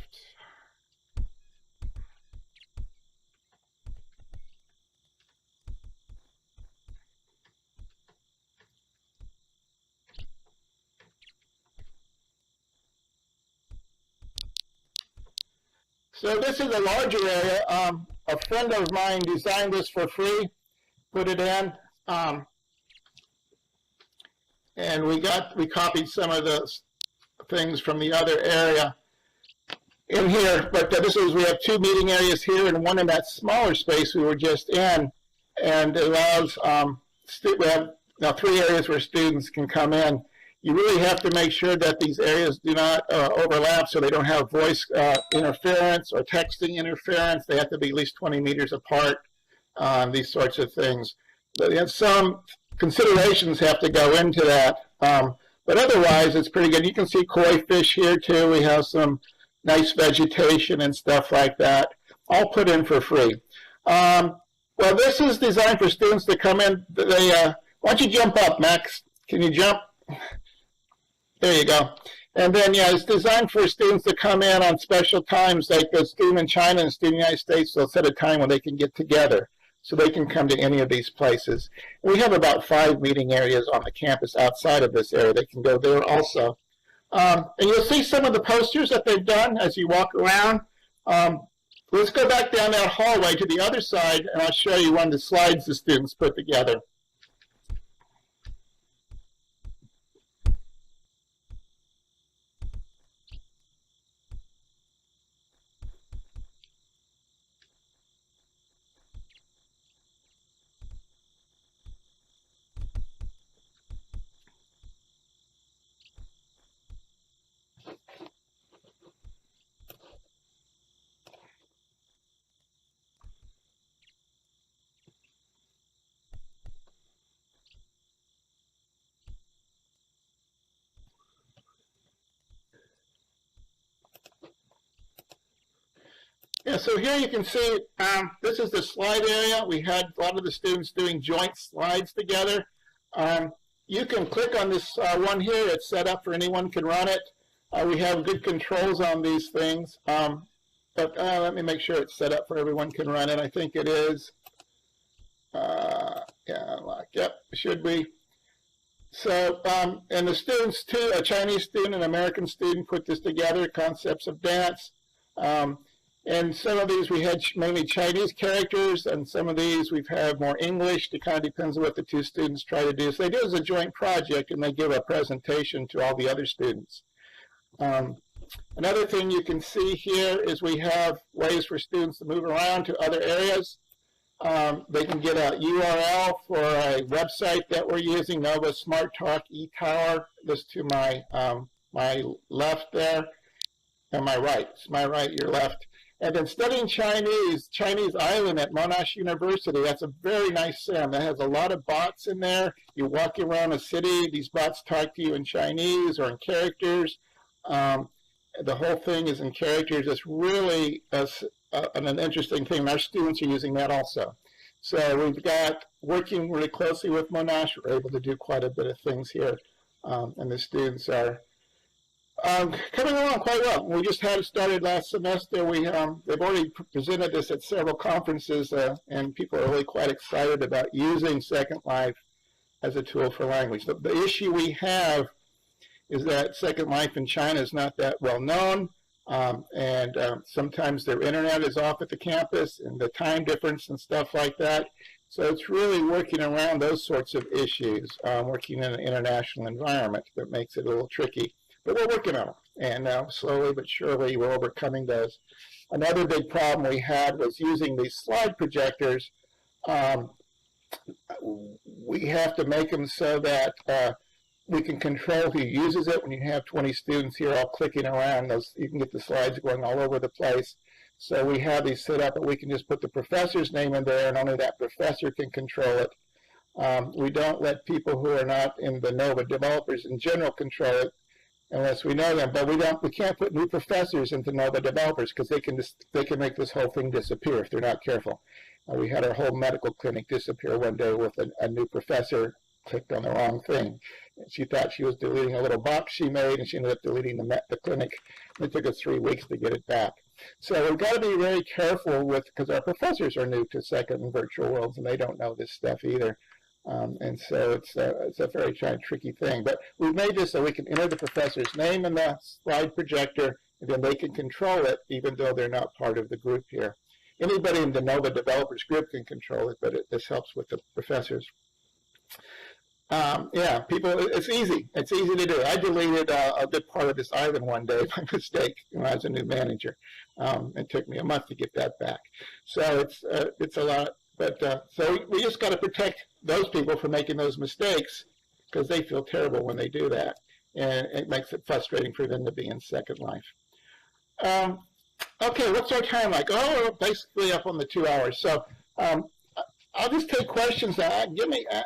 So this is a larger area. A friend of mine designed this for free, put it in. And we copied some of the things from the other area in here. But we have 2 meeting areas here and one in that smaller space we were just in. and it allows, we have now 3 areas where students can come in. You really have to make sure that these areas do not overlap, so they don't have voice interference or texting interference. They have to be at least 20 meters apart, these sorts of things. But some considerations have to go into that. But otherwise, it's pretty good. You can see koi fish here, too. We have some nice vegetation and stuff like that, all put in for free. Well, this is designed for students to come in. Why don't you jump up, Max? Can you jump? There you go. And then, yeah, it's designed for students to come in on special times, like a student in China and a student in the United States. They'll set a time when they can get together, so they can come to any of these places. We have about 5 meeting areas on the campus outside of this area. They can go there also. And you'll see some of the posters that they've done as you walk around. Let's go back down that hallway to the other side, and I'll show you one of the slides the students put together. Yeah, so here you can see this is the slide area. We had a lot of the students doing joint slides together. You can click on this one here. It's set up for anyone can run it. We have good controls on these things. But let me make sure it's set up for everyone can run it. I think it is. Yeah, yep, should be. So, and the students too, a Chinese student, an American student put this together, concepts of dance. And some of these we had mainly Chinese characters, and some of these we've had more English. It kind of depends on what the 2 students try to do. So they do it as a joint project, and they give a presentation to all the other students. Another thing you can see here is we have ways for students to move around to other areas. They can get a URL for a website that we're using, Nova Smart Talk eTower. This to my my left there, and my right. It's my right, your left. And then studying Chinese Island at Monash University. That's a very nice sim. That has a lot of bots in there. You walk around a city, these bots talk to you in Chinese or in characters. The whole thing is in characters. It's really an interesting thing. Our students are using that also. So we've got, working really closely with Monash, we're able to do quite a bit of things here. And the students are coming along quite well. We just had it started last semester. They've already presented this at several conferences, and people are really quite excited about using Second Life as a tool for language. The issue we have is that Second Life in China is not that well known, and sometimes their internet is off at the campus, and the time difference and stuff like that. So it's really working around those sorts of issues, working in an international environment that makes it a little tricky. But we're working on them, and slowly but surely we're overcoming those. Another big problem we had was using these slide projectors. We have to make them so that we can control who uses it. When you have 20 students here all clicking around, you can get the slides going all over the place. So we have these set up that we can just put the professor's name in there, and only that professor can control it. We don't let people who are not in the NOVA developers in general control it, unless we know them. But we can't put new professors into Nova developers, because they can make this whole thing disappear if they're not careful. We had our whole medical clinic disappear one day with a new professor clicked on the wrong thing. She thought she was deleting a little box she made, and she ended up deleting the clinic. It took us 3 weeks to get it back. So we've got to be very careful because our professors are new to second and virtual worlds, and they don't know this stuff either. And so it's a very tricky thing. But we've made this so we can enter the professor's name in the slide projector, and then they can control it, even though they're not part of the group here. Anybody in the NOVA developers group can control it, but this helps with the professors. Yeah, it's easy. It's easy to do. I deleted a good part of this island one day by mistake when I was a new manager. It took me a month to get that back. So it's a lot. But so we just got to protect those people from making those mistakes, because they feel terrible when they do that, and it makes it frustrating for them to be in Second Life. Okay, what's our time like? Oh, we're basically up on the 2 hours. So I'll just take questions now.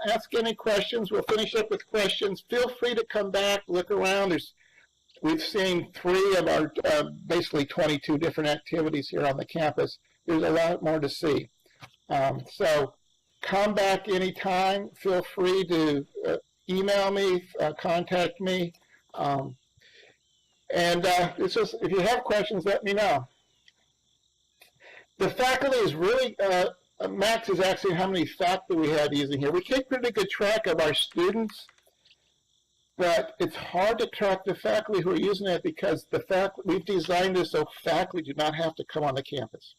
Ask any questions. We'll finish up with questions. Feel free to come back, look around. We've seen 3 of our basically 22 different activities here on the campus. There's a lot more to see. So come back anytime. Feel free to email me, contact me. It's just, if you have questions, let me know. The faculty is really, Max is asking how many faculty we have using here. We keep pretty good track of our students, but it's hard to track the faculty who are using it, because we've designed this so faculty do not have to come on the campus.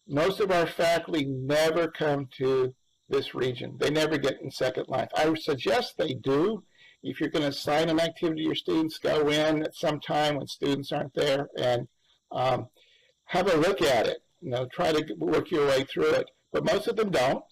Most of our faculty never come to this region. They never get in Second Life. I would suggest they do. If you're going to assign an activity to your students, go in at some time when students aren't there and have a look at it. Try to work your way through it. But most of them don't.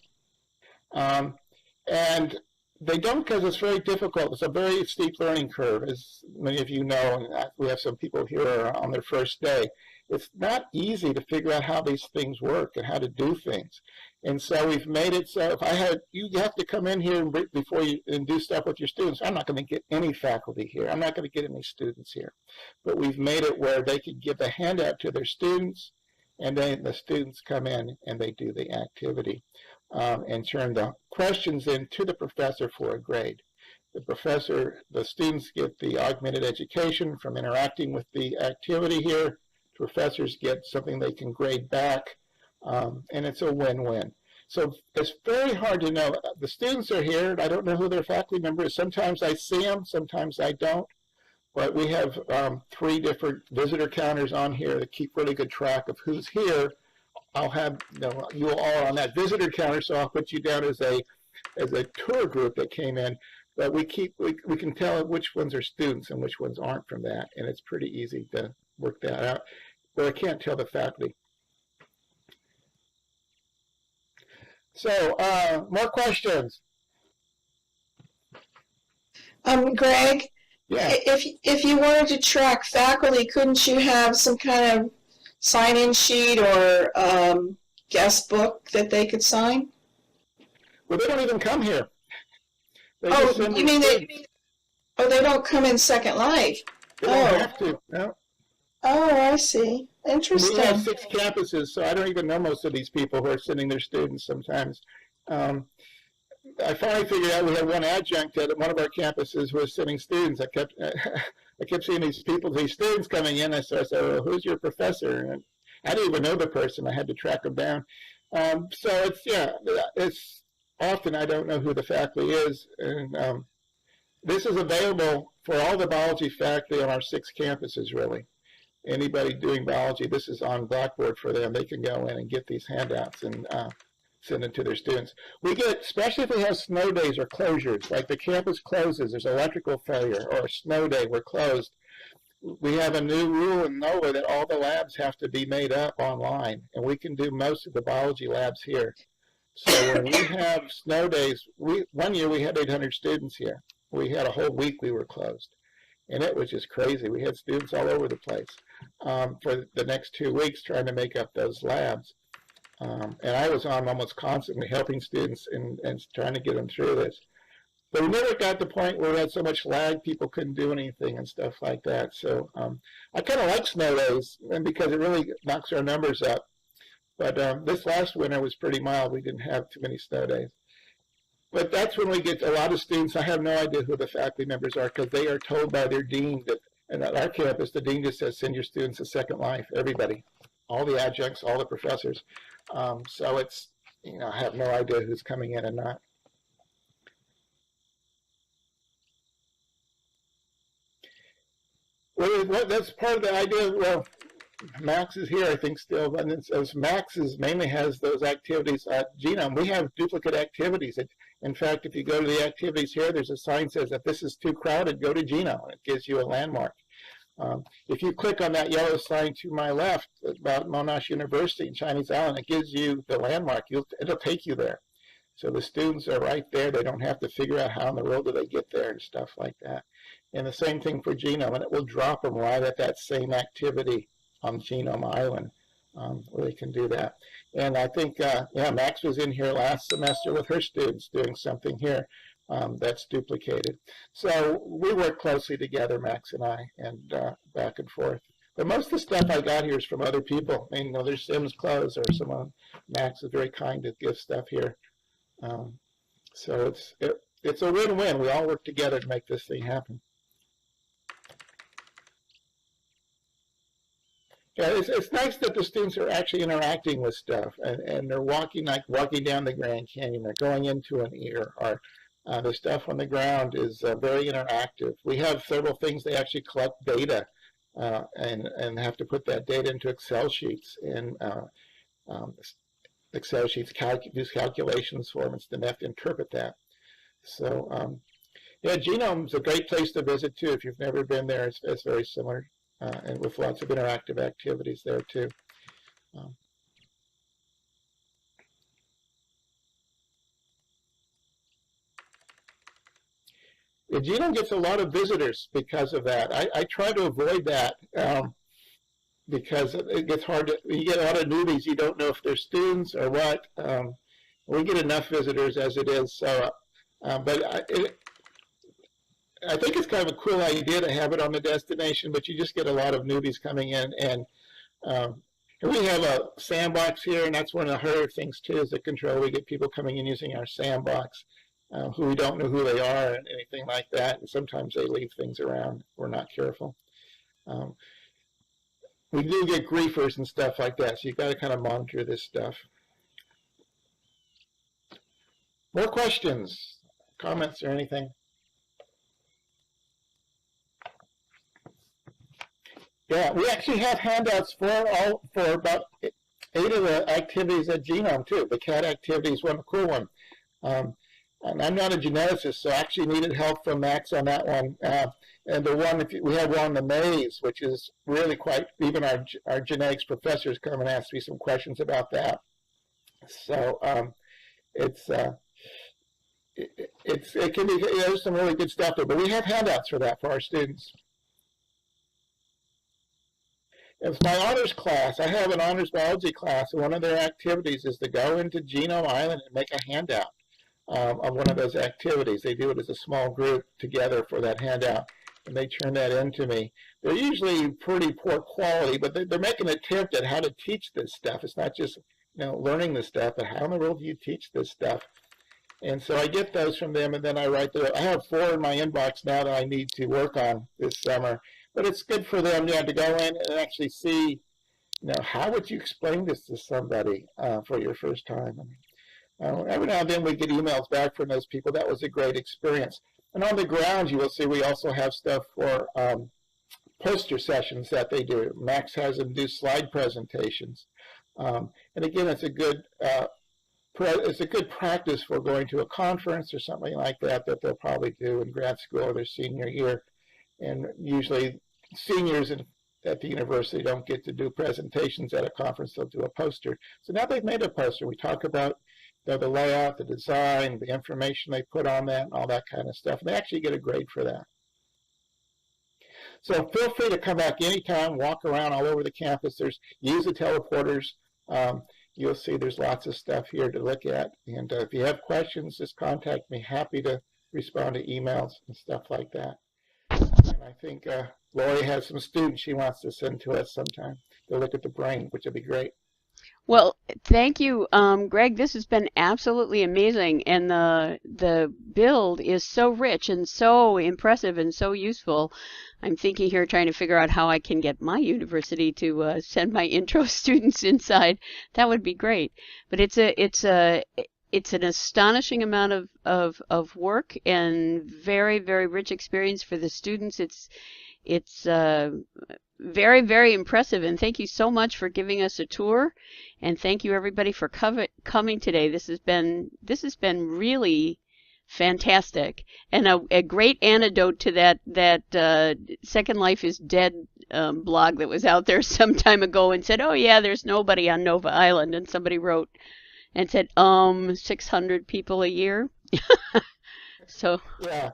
And they don't because it's very difficult. It's a very steep learning curve, as many of you know, and we have some people here on their first day. It's not easy to figure out how these things work and how to do things. And so we've made it so you have to come in here before you do stuff with your students. I'm not going to get any faculty here. I'm not going to get any students here. But we've made it where they can give a handout to their students, and then the students come in and they do the activity and turn the questions in to the professor for a grade. The students get the augmented education from interacting with the activity here. Professors get something they can grade back, and it's a win-win. So it's very hard to know. The students are here, and I don't know who their faculty member is. Sometimes I see them, sometimes I don't. But we have 3 different visitor counters on here that keep really good track of who's here. I'll have you all on that visitor counter, so I'll put you down as a tour group that came in. But we can tell which ones are students and which ones aren't from that, and it's pretty easy to work that out. But I can't tell the faculty. So more questions. Greg, yeah. If you wanted to track faculty, couldn't you have some kind of sign-in sheet or guest book that they could sign? Well, they don't even come here. You mean they don't come in Second Life? They don't have to. No. Oh, I see. Interesting. We have 6 campuses, so I don't even know most of these people who are sending their students sometimes. I finally figured out we had one adjunct at one of our campuses who was sending students. I kept seeing these students coming in. So I said, well, who's your professor? And I didn't even know the person. I had to track them down. So it's often I don't know who the faculty is. And this is available for all the biology faculty on our 6 campuses, really. Anybody doing biology, this is on Blackboard for them. They can go in and get these handouts and send them to their students. We get, especially if we have snow days or closures, like the campus closes, there's electrical failure, or a snow day, we're closed. We have a new rule in NOVA that all the labs have to be made up online, and we can do most of the biology labs here. So when we have snow days, one year we had 800 students here. We had a whole week we were closed. And it was just crazy. We had students all over the place for the next 2 weeks trying to make up those labs. And I was on almost constantly helping students and trying to get them through this. But we never got to the point where we had so much lag, people couldn't do anything and stuff like that. So I kind of like snow days and because it really knocks our numbers up. But this last winter was pretty mild. We didn't have too many snow days. But that's when we get a lot of students. I have no idea who the faculty members are because they are told by their dean that, and at our campus, the dean just says, send your students to Second Life, everybody, all the adjuncts, all the professors. So it's, I have no idea who's coming in and not. Well, that's part of the idea. Well, Max is here, I think, still, and as Max mainly has those activities at Genome. We have duplicate activities. In fact, if you go to the activities here, there's a sign that says, if this is too crowded, go to Genome, and it gives you a landmark. If you click on that yellow sign to my left about Monash University in Chinese Island, it gives you the landmark. It'll take you there. So the students are right there. They don't have to figure out how in the world do they get there and stuff like that. And the same thing for Genome, and it will drop them right at that same activity on Genome Island where they can do that. And I think, Max was in here last semester with her students doing something here that's duplicated. So we work closely together, Max and I, and back and forth. But most of the stuff I got here is from other people. I mean, there's Sim's clothes or someone. Max is very kind to give stuff here. So it's a win-win. We all work together to make this thing happen. Yeah, it's nice that the students are actually interacting with stuff, and they're walking down the Grand Canyon. They're going into an ear, or the stuff on the ground is very interactive. We have several things. They actually collect data and have to put that data into Excel sheets, and Excel sheets use calculations for them, and then they have to interpret that. So Genome's a great place to visit too. If you've never been there, it's very similar. And with lots of interactive activities there too. The Genome gets a lot of visitors because of that. I try to avoid that because it gets hard you get a lot of newbies. You don't know if they're students or what. We get enough visitors as it is. So, I think it's kind of a cool idea to have it on the destination, but you just get a lot of newbies coming in. And we have a sandbox here, and that's one of the harder things, too, is the control. We get people coming in using our sandbox who we don't know who they are and anything like that. And sometimes they leave things around if we're not careful. We do get griefers and stuff like that, so you've got to kind of monitor this stuff. More questions, comments, or anything? Yeah, we actually have handouts for about 8 of the activities at Genome too. The CAT activity is one cool one. And I'm not a geneticist, so I actually needed help from Max on that one. And the one, we have one, the maze, which is really quite, even our genetics professors come and ask me some questions about that. So it can be, there's some really good stuff there, but we have handouts for that for our students. It's my honors class. I have an honors biology class, and one of their activities is to go into Genome Island and make a handout of one of those activities. They do it as a small group together for that handout, and they turn that into me. They're usually pretty poor quality, but they're making an attempt at how to teach this stuff. It's not just learning this stuff, but how in the world do you teach this stuff? And so I get those from them, and then I write I have 4 in my inbox now that I need to work on this summer. But it's good for them to go in and actually see, how would you explain this to somebody for your first time? Every now and then we get emails back from those people. That was a great experience. And on the ground, you will see we also have stuff for poster sessions that they do. Max has them do slide presentations. And again, it's a good practice for going to a conference or something like that they'll probably do in grad school or their senior year. And usually seniors at the university don't get to do presentations at a conference. They'll do a poster. So now they've made a poster. We talk about the layout, the design, the information they put on that, and all that kind of stuff. And they actually get a grade for that. So feel free to come back anytime, walk around all over the campus. Use the teleporters. You'll see there's lots of stuff here to look at. And if you have questions, just contact me. Happy to respond to emails and stuff like that. And I think Lori has some students she wants to send to us sometime to look at the brain, which would be great. Well, thank you, Greg. This has been absolutely amazing, and the build is so rich and so impressive and so useful. I'm thinking here, trying to figure out how I can get my university to send my intro students inside. That would be great. But it's an astonishing amount of work and very, very rich experience for the students. It's very, very impressive, and thank you so much for giving us a tour, and thank you everybody for coming today. This has been really fantastic. And a great antidote to that Second Life is Dead blog that was out there some time ago and said, oh yeah, there's nobody on Nova Island. And somebody wrote and said, 600 people a year. So yeah,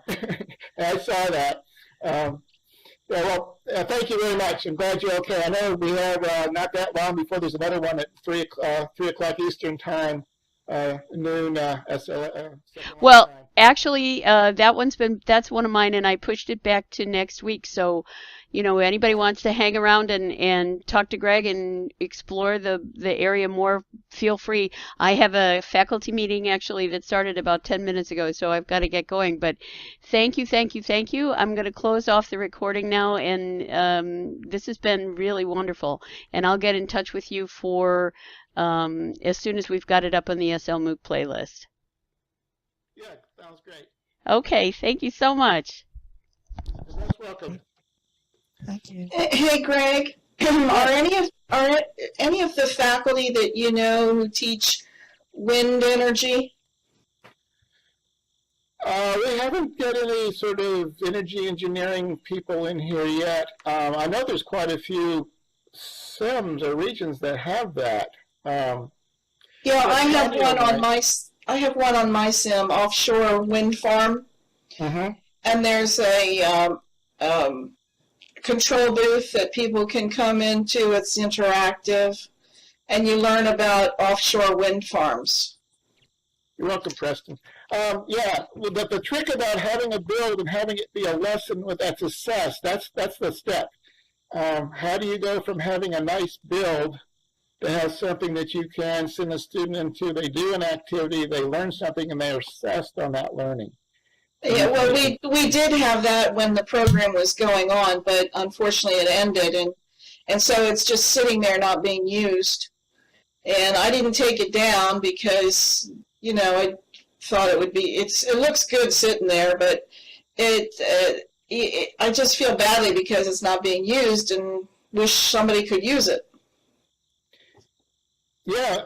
I saw that. Yeah, well, thank you very much. I'm glad you're okay. I know we have not that long before there's another one at 3 o'clock Eastern time, noon well, actually, that's one of mine, and I pushed it back to next week. So, anybody wants to hang around and talk to Greg and explore the area more, feel free. I have a faculty meeting actually that started about 10 minutes ago, so I've got to get going. But thank you. I'm going to close off the recording now, and this has been really wonderful. And I'll get in touch with you for as soon as we've got it up on the SLMOOC playlist. Yeah, sounds great. Okay, thank you so much. You're most welcome. Thank you. Hey, Greg, are any of the faculty that you know who teach wind energy? We haven't got any sort of energy engineering people in here yet. I know there's quite a few SIMs or regions that have that. Yeah, I have one on my sim, offshore wind farm, and there's a control booth that people can come into. It's interactive, and you learn about offshore wind farms. You're welcome, Preston. Yeah, but the trick about having a build and having it be a lesson that's assessed, that's the step. How do you go from having a nice build to have something that you can send a student into? They do an activity, they learn something, and they're assessed on that learning. Yeah, well, we did have that when the program was going on, but unfortunately it ended, and so it's just sitting there not being used. And I didn't take it down because, I thought it would be, it looks good sitting there, but I just feel badly because it's not being used and wish somebody could use it. Yeah,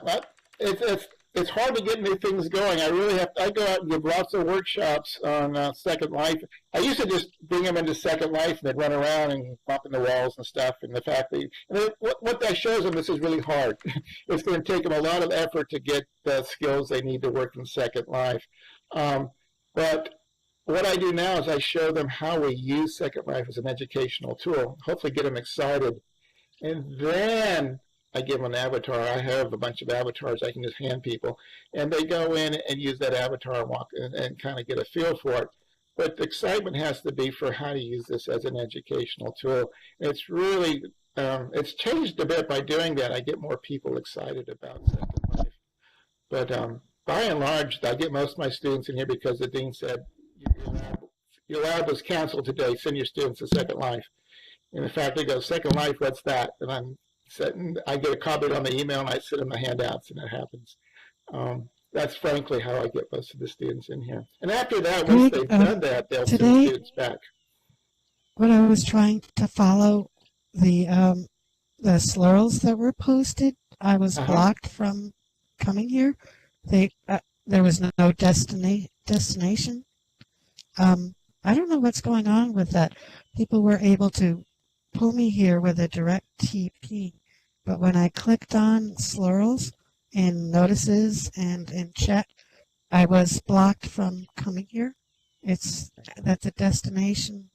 it's hard to get new things going. I go out and give lots of workshops on Second Life. I used to just bring them into Second Life and they'd run around and bump in the walls and stuff. And the fact that what that shows them, this is really hard. It's going to take them a lot of effort to get the skills they need to work in Second Life. But what I do now is I show them how we use Second Life as an educational tool. Hopefully get them excited, and then I give them an avatar. I have a bunch of avatars I can just hand people, and they go in and use that avatar and walk and kind of get a feel for it. But the excitement has to be for how to use this as an educational tool. It's really, it's changed a bit by doing that. I get more people excited about Second Life. But by and large, I get most of my students in here because the dean said, your lab was canceled today, send your students to Second Life. And the faculty goes, Second Life, what's that? And I get a copy on the email and I send them the handouts, and it happens. That's frankly how I get most of the students in here. And after that, once they've done that, they'll send students back. When I was trying to follow the slurls that were posted, I was blocked from coming here. There was no destination. I don't know what's going on with that. People were able to pull me here with a direct TP, but when I clicked on slurls in notices and in chat, I was blocked from coming here. It's that the destination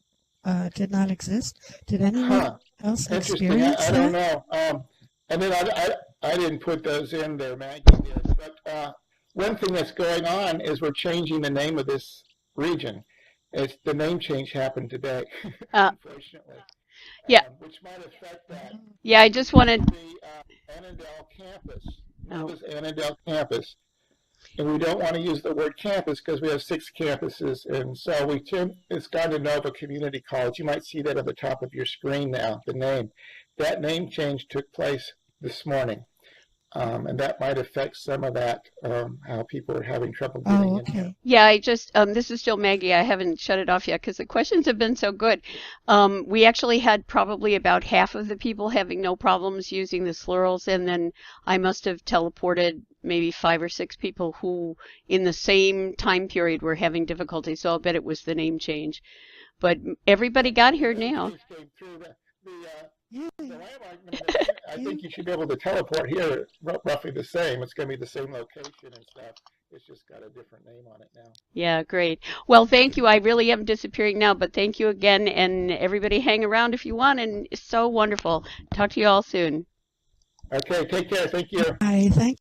did not exist. Did anyone else experience that? I don't know. And then I didn't put those in there, Maggie did. But one thing that's going on is we're changing the name of this region. The name change happened today, unfortunately. Yeah. Which might affect that. Yeah, I just wanted the Annandale Campus. Nova's Annandale Campus. And we don't want to use the word campus because we have 6 campuses. And so it's gone to Nova Community College. You might see that at the top of your screen now, the name. That name change took place this morning. and that might affect some of that, how people are having trouble getting Oh, in here. okay. Yeah, I just, this is still Maggie. I haven't shut it off yet because the questions have been so good. We actually had probably about half of the people having no problems using the Slurls, and then I must have teleported maybe 5 or 6 people who in the same time period were having difficulty, so I'll bet it was the name change. But everybody got here now. Yay. The landmark number, I think you should be able to teleport here roughly the same. It's going to be the same location and stuff. It's just got a different name on it now. Yeah, great. Well, thank you. I really am disappearing now, but thank you again, and everybody hang around if you want, and it's so wonderful. Talk to you all soon. Okay, take care. Thank you. Thank